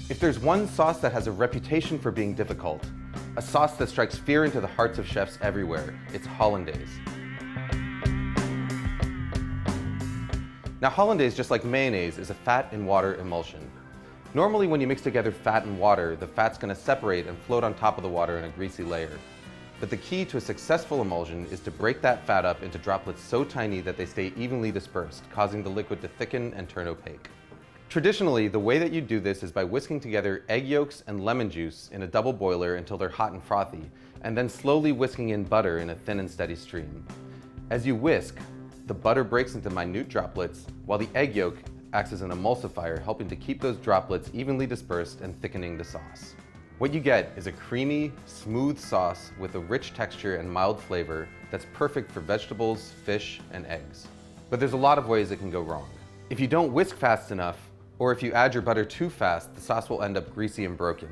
If there's one sauce that has a reputation for being difficult, a sauce that strikes fear into the hearts of chefs everywhere, it's Hollandaise. Now Hollandaise, just like mayonnaise, is a fat in water emulsion. Normally when you mix together fat and water, the fat's going to separate and float on top of the water in a greasy layer. But the key to a successful emulsion is to break that fat up into droplets so tiny that they stay evenly dispersed, causing the liquid to thicken and turn opaque. Traditionally, the way that you do this is by whisking together egg yolks and lemon juice in a double boiler until they're hot and frothy, and then slowly whisking in butter in a thin and steady stream. As you whisk, the butter breaks into minute droplets, while the egg yolk acts as an emulsifier, helping to keep those droplets evenly dispersed and thickening the sauce. What you get is a creamy, smooth sauce with a rich texture and mild flavor that's perfect for vegetables, fish, and eggs. But there's a lot of ways it can go wrong. If you don't whisk fast enough, or if you add your butter too fast, the sauce will end up greasy and broken.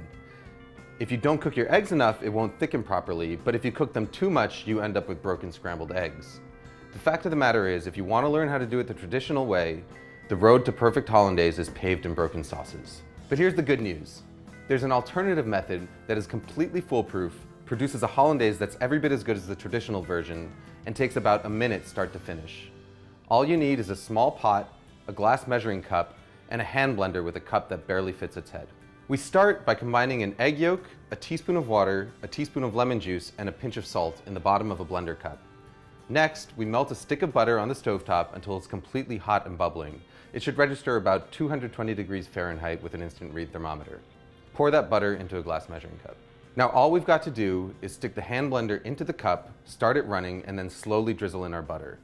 If you don't cook your eggs enough, it won't thicken properly, but if you cook them too much, you end up with broken scrambled eggs. The fact of the matter is, if you want to learn how to do it the traditional way, the road to perfect Hollandaise is paved in broken sauces. But here's the good news. There's an alternative method that is completely foolproof, produces a Hollandaise that's every bit as good as the traditional version, and takes about a minute start to finish. All you need is a small pot, a glass measuring cup, and a hand blender with a cup that barely fits its head. We start by combining an egg yolk, a teaspoon of water, a teaspoon of lemon juice, and a pinch of salt in the bottom of a blender cup. Next, we melt a stick of butter on the stovetop until it's completely hot and bubbling. It should register about 220 degrees Fahrenheit with an instant read thermometer. Pour that butter into a glass measuring cup. Now all we've got to do is stick the hand blender into the cup, start it running, and then slowly drizzle in our butter.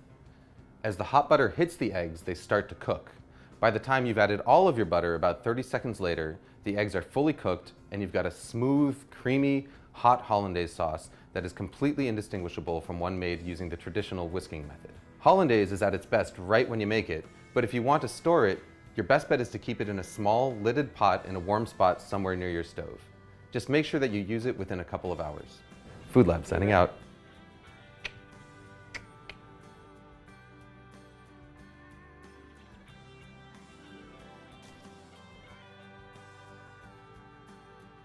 As the hot butter hits the eggs, they start to cook. By the time you've added all of your butter, about 30 seconds later, the eggs are fully cooked and you've got a smooth, creamy, hot Hollandaise sauce that is completely indistinguishable from one made using the traditional whisking method. Hollandaise is at its best right when you make it, but if you want to store it, your best bet is to keep it in a small, lidded pot in a warm spot somewhere near your stove. Just make sure that you use it within a couple of hours. Food Lab signing out.